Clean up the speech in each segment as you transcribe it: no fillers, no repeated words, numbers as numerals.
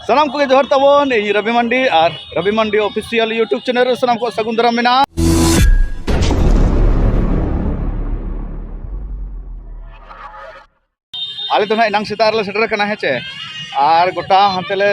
सानाम को जोहर तबन इन रवि मंडी और रवि मंडी official YouTube channel सानाम को सगुन दाराम मेना आले तो ना इनांग सेता रे सेटर कना हेचे और गोटा हंतेले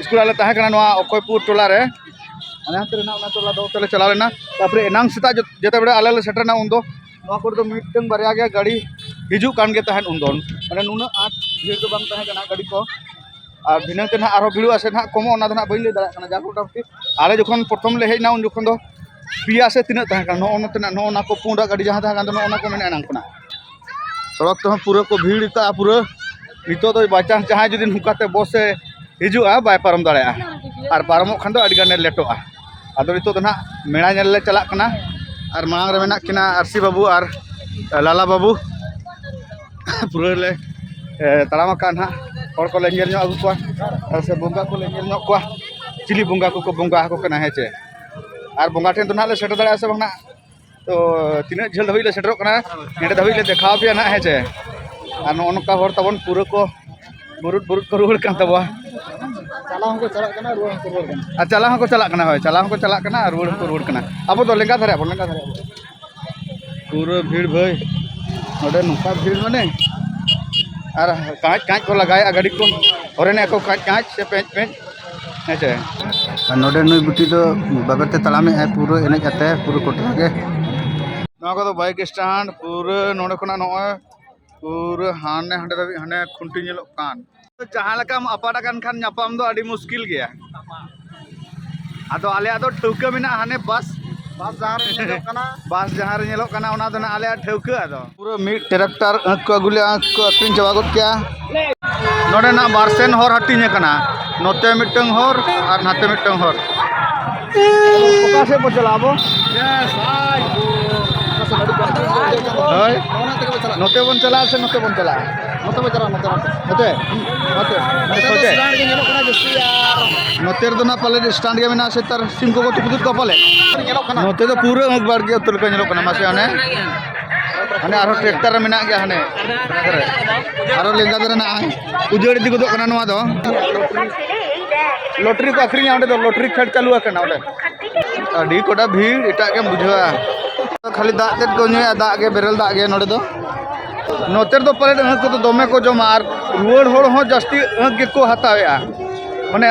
स्कूल आले ताहे कना नवा अकोयपुर टोला रे अने हंते ना उना टोला दो तले चला लेना तापरे इनांग सेता जते बड़े आले सेटर ना उन दो नवा को मिटन बारिया गया गाड़ी हिजू कान गे ताहेन उन दो माने नुना आठ भीड़ तो बांग ताहे कना गाड़ी को और भिनते ना आरो भिड़ो आसे ना कमो ना ना बइले दाड़ा कना जा मोटामुटी आले जखन प्रथम ले हेजना उन जखन दो पिया से तिना ताहे कना नो तना नो ना को पुंडा गाड़ी जहां ताहे कना नो ना को मेना नांग कना सड़क तो पूरा को भीड़ ता पूरा नितो तो बाचांस जहां जुदी नुकाते बस से हिजुआ बाय पारम दाड़ा और पारमो खान दो अडिगाने लेटोआ आदो नितो तो ना मेणा नेल ले चला कना और मांग रे मेना किना आरसी बाबू और लाला बाबू पूरा ले तड़ाम का ना और को ले नेल नो अगु को से बोंगा को ले नेल नो को चिली बोंगा को बोंगा को कना हेचे और बोंगा ठेन तो ना ले सेटर दाड़ा से बंगना तो तीन झेल धबी ले सेटर कना नेडे धबी ले देखा पे ना हेचे और नोनका हर तबन पूरा को बुरुट बुरुट को रुड़ कान तबवा चला हमको चला कना रुड़ हमको रुड़ कना चला हमको चला कना होय चला हमको चला कना रुड़ हमको रुड़ कना अब तो लेंगा धरे पूरा भीड़ भाई नोडे नुका भीड़ माने और कांच कांच को लगाया गाड़ी को और ने को कांच कांच से पेंच पेंच हेचे नोडे नुई बुटी तो बगते तलामे है पूरा एने जाते पूरा कोटरा के ना को तो बाइक स्टैंड पूरा नोडे कोना नोय पूरा हाने हंडे दबी हाने खुंटी नेलो कान तो जहां लका अपाटा कान खान न्यापाम दो अडी मुश्किल गया आदो आले आदो ठौका मिना हाने बस जहां रे नेलो कना ओना दो ना आले ठौका आदो पूरा मिड ट्रैक्टर अंक को अगुले अंक को अक्रिन चबा गद क्या नोडे ना बारसेन हर हटिने कना नोते मिटंग हर और नाते मिटंग हर ओका से बो चलाबो यस हाय नोते बन चला से नोते बन चला नोते बन चला नोते नोते दो ना पाले स्टैंड के मेना से तर सिम को तुकुत को पाले नोते तो पूरा एक बार के उतर के नेलो कना मासे हने हने आरो ट्रैक्टर मेना गया हने आरो लेंगा दरे ना उजड़ दिगो दो कना नवा दो लॉटरी को आखरी आंडे दो लॉटरी खेल चालू आकना ओडे अडी कोडा भीड़ एटा के बुझवा खाली दाग तेज को नुया दाग के बेरल दाग के नोडे दो नोतेर दो पले अंक को तो दमे को जो मार रुवड़ होड़ हो जस्ती अंक के को हतावेआ माने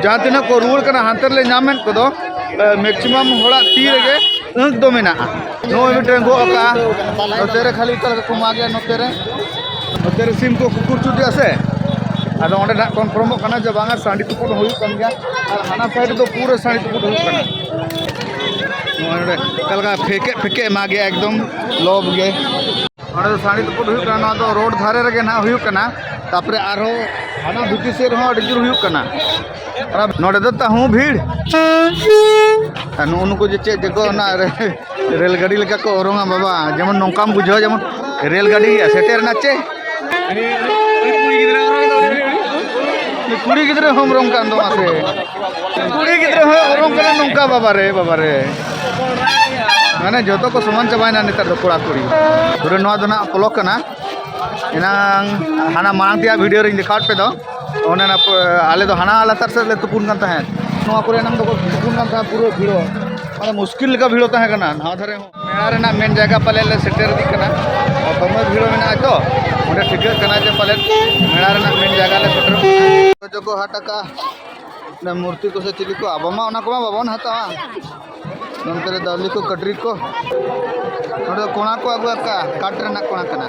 जहां तिना को रुवड़ कना हांतर ले नामेन को दो मैक्सिमम होड़ा ती रेगे अंक दो मेना नो मिटन गो का नोतेरे खाली तल को मागे नोतेरे सिम को कुकुर चुटी आसे आदो ओंडे ना कन्फर्म कना जे बांगा सांडी तुपुट होई कन गया और हाना साइड तो पूरा सांडी तुपुट होई कना नोडे कलगा फेके फेके मागे एकदम लोब गे ओंडे तो सांडी तुपुट होई कना तो रोड धारे रेगे ना होई कना तापरे आरो हाना बुटी से रहो अडी जुर होई कना और नोडे दो ताहू भीड़ अनु उनको जे चे जको ना रेल गाड़ी लेका को ओरोंगा बाबा जेमन नोंकाम बुझो जेमन रेल गाड़ी सेटर ना चे कुड़ी गिद्रे हम रोंग कान दो आसे कुड़ी गिद्रे हो रोंग कना नोंका बाबा रे माने जतो को समान चबायना नेतार दो कोड़ा कुड़ी पुरे नवा दो ना ब्लॉक कना एनांग हाना मांग दिया वीडियो रे दिखाट पे दो ओने ना आले दो हाना लातार से ले तुपुन कान ताहे नवा पुरे नाम दो तुपुन कान ता पूरा भीड़ो माने मुश्किल का भीड़ो ताहे कना ना धरे मेला रे ना मेन जगह पले ले सेटर दी कना और तमे भीड़ो मेना तो ओंडे ठीक कना जे पले मेला रे ना मेन जगह ले सेटर जो को हटका ना मूर्ति को से चिली को अबमा ओना को बाबन हतावा नंतर दली को कटरी को नोडे कोणा को अगु का काट रे ना कोणा कना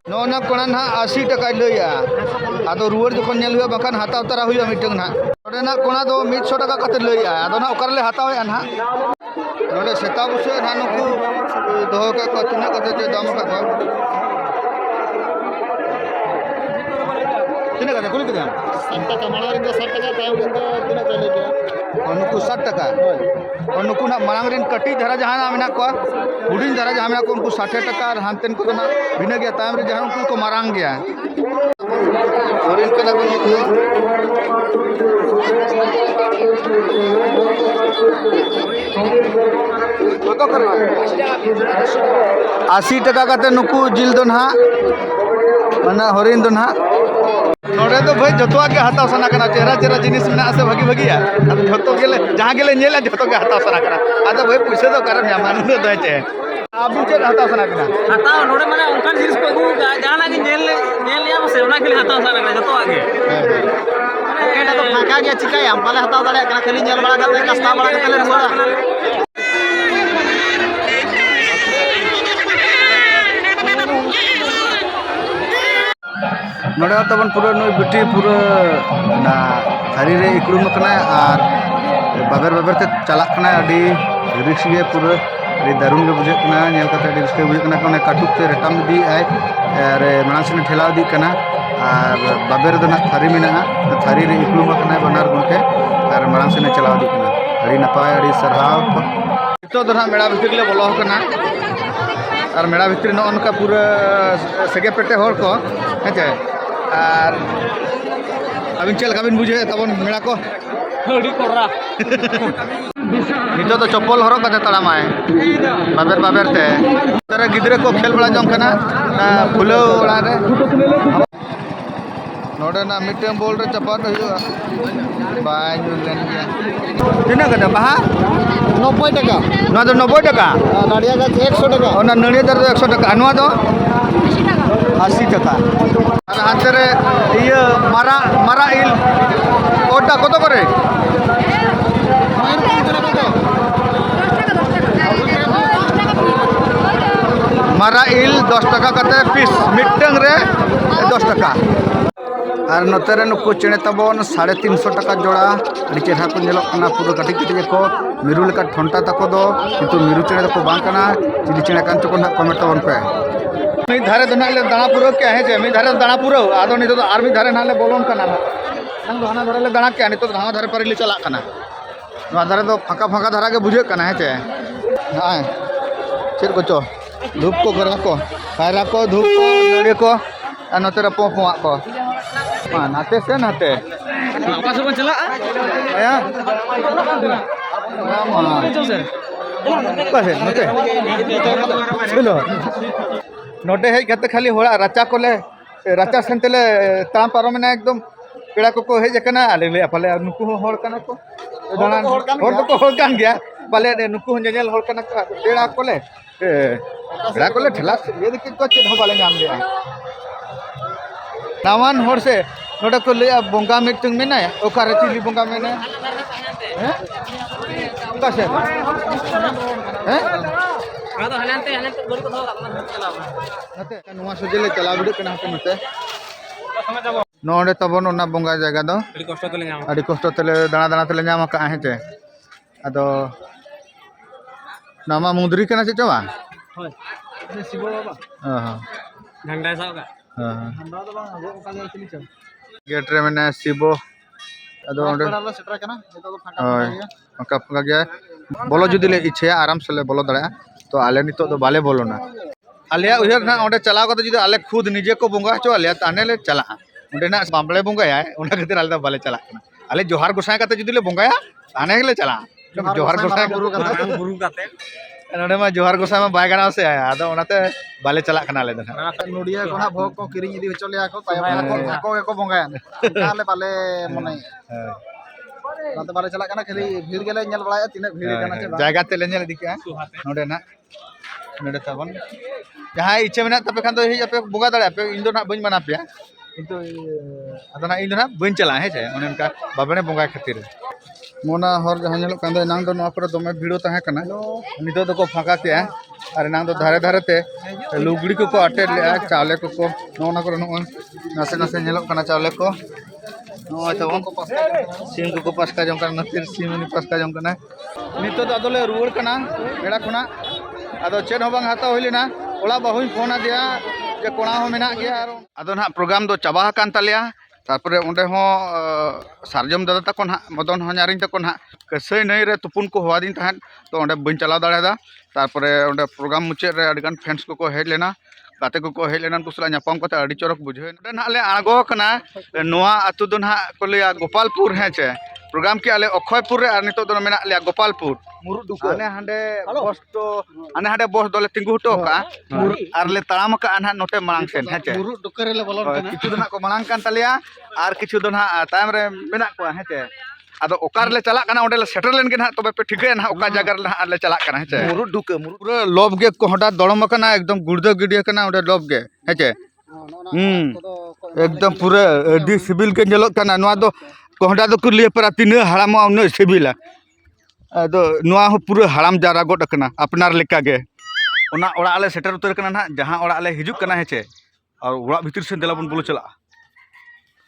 नो ना कोणा ना 80 टका लइया आदो रुवर जखन नेल हुआ बखान हताव तरा हुआ मिटंग ना नोडे ना कोणा दो 100 टका कते लइया आदो ना ओकर ले हताव ना नोडे सेता बुसे ना नुकु दोह का कतना कते दाम का था तिने का कुल के 60 टका माला रिंग 60 टका ताऊ रिंग तिने चले गया उनको 60 टका और नुकु ना मांग रिन कटी धरा जहां ना मेना को हुडिन धरा जहां मेना को उनको 60 टका और हानतेन को ना बिना गया ताम रे जहां उनको मारांग गया और इनके ना तो करना 80 टका काते नुकु जिल दो ना माने हरिन दो ना नोड़े तो भाई जतवा के हताव सना कना चेहरा चेहरा जिनिस मेना से भागी भागी अब जतो गेले जहां गेले नेला जतो के हताव सना कना आदा भाई पैसे तो कारण यामान दो चे अब चे हताव सना कना हताव नोड़े माने उनकान जिनिस को अगु जाना के नेल लिया बसे ओना के हताव सना कना जतो आगे एटा तो फाका गया चिका हम पाले हताव दाड़े कना खाली नेल बड़ा करते कस्ता बड़ा करते ले रुआ नोड़े तबन पूरा नई बिटी पूरा ना थारी रे इकड़ुम कना और बाबर बाबर ते चलाक कना अडी रिक्स गे पूरा अडी दारुण गे बुझे कना नेल कते अडी रिक्स गे बुझे कना कोने काटुक ते रटाम दी आय और मानसिन ठेला दी कना और बाबर दो ना थारी मेना थारी रे इकड़ुम कना बनार गुनते और मानसिन चलाव दी कना अडी नपाय अडी सरहाव तो दो ना मेड़ा भितर ले बोलो कना और मेड़ा भितर न उनका पूरा सगे पेटे होर को हेचे और अबिन चल कबिन बुझे तबन मेड़ा को हड़ी कोरा नितो तो चप्पल हरक कते तड़ामाय बाबर बाबर ते तेरे गिदरे को खेल बड़ा जम कना फुलो ओड़ा रे नोडे ना मिटम बोल रे चपाट हुआ बाय जुलेन गया तिना कते बाहा 90 টাকা ना तो 90 টাকা नाड़िया गाछ 100 টাকা और नड़िया दर 100 টাকা अनुआ दो 80 টাকা और हाथे रे ये मारा मारा इल ओटा कत करे मारा इल 10 টাকা कते पीस मिटंग रे 10 টাকা और नोतेरे नुकु चेणे तबन 350 টাকা जोड़ा अड़ी चेहरा को नेलो कना पूरा कटी कटी को मिरु लेका ठंटा तको दो किंतु मिरु चेणे दको बांग कना चिली चेणे कान चको ना कमेंट तबन पे मी धारे दना ले दाना पुरो के है जे मी धारे दाना पुरो आदो नितो तो आर मी धारे नाले बोलोन कना नंग हाना धारे ले दाना के नितो हाना धारे पर ले चला कना नो धारे तो फाका फाका धारा के बुझे कना है जे हां चेर को चो धूप को करा को कायरा को धूप को नड़े को और नोतेरे पोपवा को मा नाते से नाते apa suka celak ya मा कहे नोते चलो नोटे है कते खाली होड़ा राचा कोले राचा सेंतेले ताम पारो में एकदम पेड़ा को हेज कना आले ले पाले नुकु होड़ कना को दाना होड़ तो होड़ कान गया पाले नुकु जेल होड़ कना को पेड़ा कोले पेड़ा कोले ठेला ये देखि को चेद हो पाले नाम दिया नामान होड़ से नोटे को ले बोंगा मिटुंग में ना ओकारे चिली बोंगा में ना हैं कसे हैं ada hanante gori ko thola chalaw नते नुवा सजेले चला बिडु कना हते नते नोडे तबन ओना बोंगा जगह दो अड़ी कष्ट तले दाना दाना तले नाम का हेते अदो नामा मुंदरी कना से चवा hoy sibo baba हां dhanda sa ka हां हमरा तो बांग वो का चली चल गेट रे मने शिबो अदो ओंडे बड़ा सेटर कना जेतो तो फाका होय गया फका फका गया बोलो जुदी ले इच्छा आराम से ले बोलो दड़ा तो आले नितो तो बाले बोलो ना आले उहर ना ओंडे चलाव कते जुदी आले खुद निजे को बोंगा चो आले ताने ले चला ओंडे ना बामले बोंगाया ओना खातिर आले बाले चला आले जोहार गोसाई कते जुदी ले बोंगाया ताने ले चला जोहार गोसाई guru kate नोडे मा जोहार गोसाई मा बाय गाना से आया आदो ओनाते बाले चला कना ले दना नोडिया कोना भोग को किरिंग इदी होचो ले को तायम को को बोंगाया ताले पाले मने नाते बाले चला कना खाली भीड़ गेले नेल बड़ाया तिने भीड़ कना से जायगा ते ले नेल दिके नोडे ना नोडे तबन जहां इच्छा मेना तबे खान तो हे पे बोगा दड़ा पे इन दो ना बइन मना पे किंतु अदो ना इन दो ना बइन चला है जे ओने उनका बाबने बोंगा खातिर मोना हर जहां नेलो कांदो नांग दो नवा करे दमे भिड़ो ताहे कना नितो दो को फाका के और नांग दो धारे धारे ते लुगड़ी को अटे ले चावले को नोना करे नो नासे नासे नेलो कना चावले को नो तबन सिम को पास का जम कना नतिर सिम नि पास का जम कना नितो दो अदले रुवर कना बेड़ा खुना अदो चेन हो बांग हाता होइलिना ओला बहुई फोन आ दिया जे कोणा हो मेना गया अदो ना प्रोग्राम दो चाबा कान तालिया तारपरे ओंडे हो सारजम दादा तक ना मदन हजारिन तक ना कसई नई रे तुपुन को हवा दिन तहन तो ओंडे बन चला दाड़ा तारपरे ओंडे प्रोग्राम मुचाद रे अडिगान फ्रेंड्स को हेज लेना गाते को हेज लेना कुसला नापाम कते अडी चरक बुझे ना ले आगो कना नोआ अतु दो ना को लिया गोपालपुर है चे प्रोग्राम के आले अक्षयपुर रे नितो दो मेना ले गोपालपुर मुरुड दुका आने हांडे बस तो आने हांडे बस दोले तिंगु हटो का आर ले ताम का अनहा नोते मांग सेन हेचे मुरुड दुका रे ले बोलन kana किछु दना को मांग कान तलिया आर किछु दना तायम रे मेना को हेचे आदो ओकार ले चला kana ओडे ले सेटल लेन के ना तबे पे ठीक है ना ओका जगह ले चला kana हेचे मुरुड दुका मुरुड पूरा लोभ गे कोहडा दड़म kana एकदम गुर्दो गिडिया kana ओडे लोभ गे हेचे एकदम पूरा अडी सिविल के जलो kana नवा दो कोहडा दो कुलिए पर तीन हराम उन सिविला अदो नवा हो पूरा हराम जारा गोड kana अपनार लेका गे ओना ओड़ा ले सेटर उतर kana ना जहां ओड़ा ले हिजुक kana हेचे और ओड़ा भीतर से देला बन बोलो चला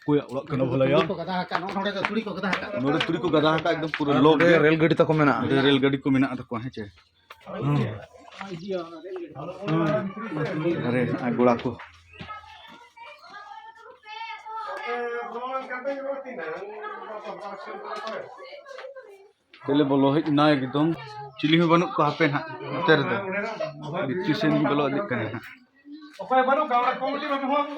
कोई ओड़ा कनो भला या को गदा का नोडे को तुड़ी को गदा का नोडे तुरी को गदा का एकदम पूरा लोग रेल गाड़ी तक मेना रेल गाड़ी को मेना तक हेचे अरे आ गोड़ा को केले बोलो है ना एकदम चिली में बनु को हापे ना उतर दे बिच्ची से नहीं बोलो दिख करे ओके बनु गावड़ा कॉमेडी में हुआ को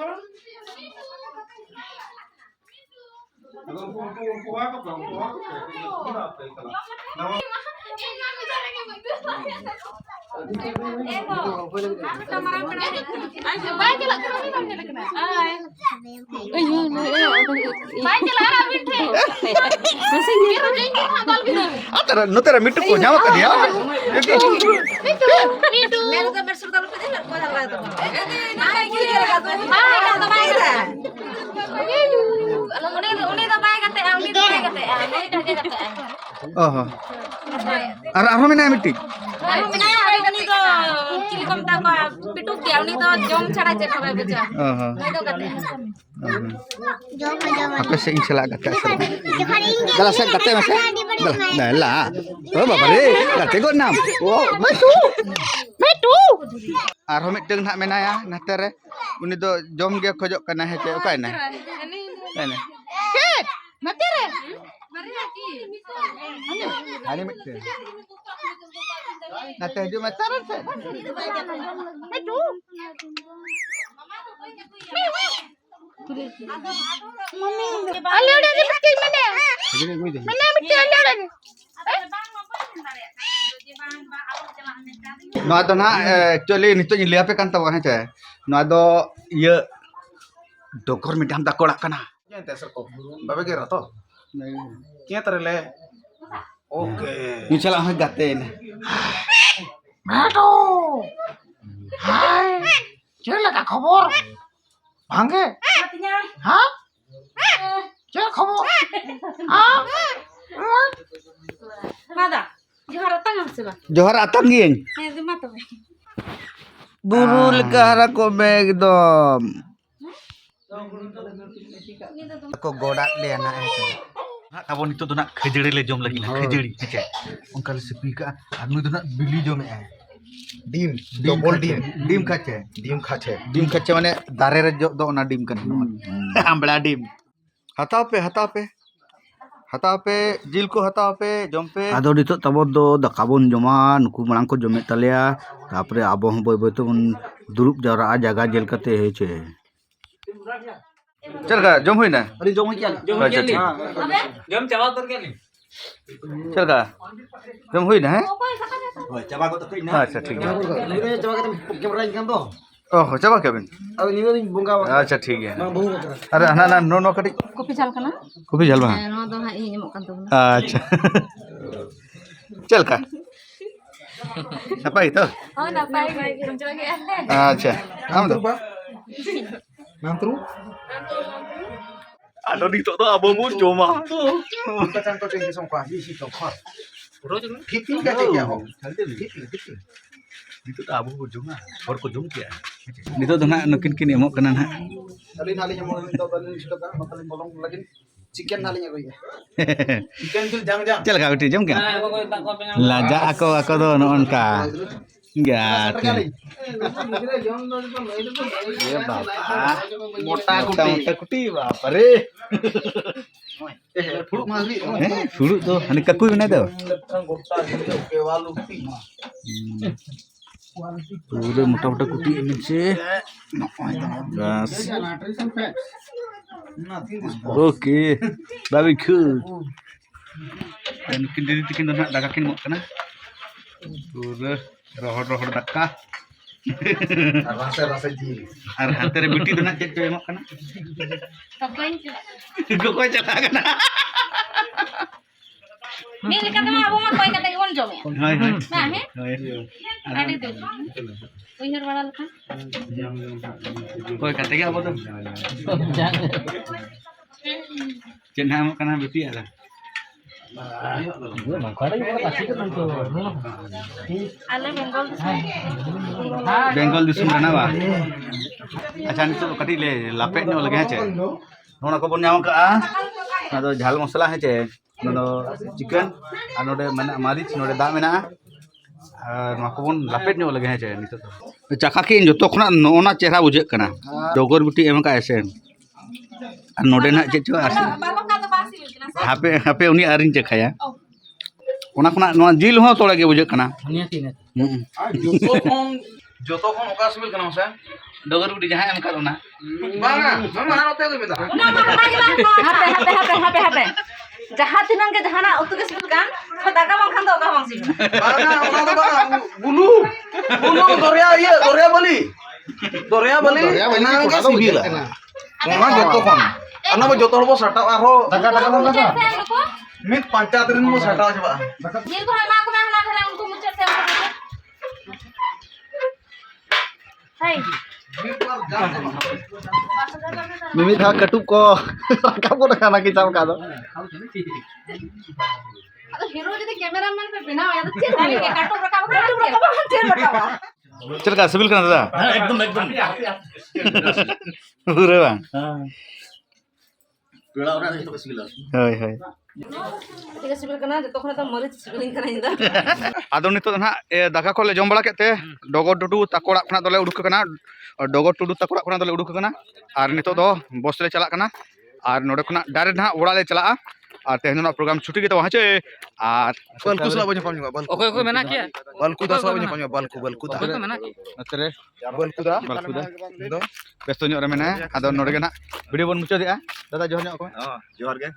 नोतेरा मिट्टू को जावा कर दिया ओहो अरे आरो में ना मिट्टी apa sih insalah kata dalam saya kata masih dah lah oh bapak deh kata kau enam oh metu arho miteng nak menaya natere uni do jom ge khojok kana hece okai na ini natere ani miteng nate ju mataran se metu Alih udah dipakai mana? Mana mesti alih udah. Nah itu na actually nito nyeliap kan tahu kan cah. Nah itu iya dokter midam tak kolak kana. क्या तैसे को बाबे के रतो क्या तरले okay Ini salah hang gaten. बैठो हाय चला का खबर भांगे हां क्या खबर हां Mana? Johar tangan sih bang. Johar atang geng. Itu mata bang. Burul ke arah kome एकदम. Aku godak dia nak itu. Abon itu tu nak khejeri le jom lagi nak khejeri. Hece. Ongkal sepi ka anu itu nak bili jom डीम double डीम dim kace. Dim kace mane dare re jok do na dim kan. Ambla dim. Hataw pe jil ko hataw pe jom pe. Ado dito tabot do dakabon joma nuku marang ko jomet talia. Tapre abo hon boy boy tu durup jara jaga jel kate heche. चल का जम हुई ना अरे जो मैं क्या अच्छा ठीक जम चावा कर के नहीं चल का जम हुई ना है चबा को तो कहीं ना अच्छा ठीक है नहीं चबा के कैमरा इनकम तो ओह चबा क्या बिन अब नहीं बुंगा अच्छा ठीक है बहु का अरे ना ना नो नो कटी Kopi sal kana? कॉफी जलवा No do hai ini makan tu. अच्छा चल का apa itu Oh napai muncul lagi. अच्छा हम तो Nantru ada di tu abang mu cuma kita cantik tinggi songkwa di situ kos tipi ka ya ho tipi itu tak abang mu cuma और को जुम किया itu tu nak nukin kini emok kena nak tadi nali yang mau minta tadi situ kan makan bolong lagi chicken nali yang ya chicken tu jang चल का बेटी जम क्या लाजा ako do noon ka Enggak. Ya bapak. मोटा kuti bapak re. फुड़ुक मासली Fulu tuh, ani kakui mana tuh? गोटा केवालू ती Udah muta-muta kuti ini sih. Gas. Oke. Barbecue. Dan nukin diri tikin nak dagakin mau kena. Pura rohor daka. rasa jil. Ar hantere buti tu nak cek mau kena. Kapain? Kau cakap kena. Mili kata mah abu mah koi kata iwan jom ya. Hai. Nah, he? Hai. Ada tu. Uyar wala kan? Kau kata apa tu? Cek nak mau kena buti ada. Ale Bengal. Bengal disum mana ba? Acan itu kati le lapet ni lagi aja. Nona ko punya ka ah. Nado jhal masala hai che. Nado chicken anu de mana maric node da mena. Nona ko pun lapet ni lagi aja nitu. Cakakin joto khona nona chehra bujek kana. Dogor buti em ka esen. An node na che chu as. Hape uni arin cekhaya. Ona khona noa jil ho tola ge bujek kana. Joto khon oka sibil kana masa. Dogor buti jaha em ka ona. Banga, mama ote ko beta. Hape. Jahat tinang ke jahana utu ke sebut kan? Daga bang khan daga bang sih. Banga, ona to banga bulu doria bali. Nang ke sibil. Ona joto khon. Ana mo joto hobo sata aro. Daga. Mit panchayatrin mo sata coba. Jil ko ma ko na thara unko muchat se hai Mimi tha katup ko rakap ko khana ki cham ka do. ado hero jodi cameraman pe bina ya to chel hai ke kato rakab chel rakab चल का civil करना था एकदम पूरे bang पेड़ा और नहीं तो civil hai Tiga sebel kena jatuh kena tak mari sebelin kena indah. ado nito na daka ko le jom bala kete dogor dudu takora khona dole uduk kana dogor tudu takora khona dole uduk kana ar nito do bos le chalak kana ar node khona direct na ora le chalaa ar tehno na program chuti ge to hache ar Balku sala banyak panjang balku. Okay मेना किया Balku da sala banyak panjang balku da. Okay मेना किया natere Balku da. besto nyok re mena ado node ge na video bon mucho dia dada johor nyok ko Johar ge.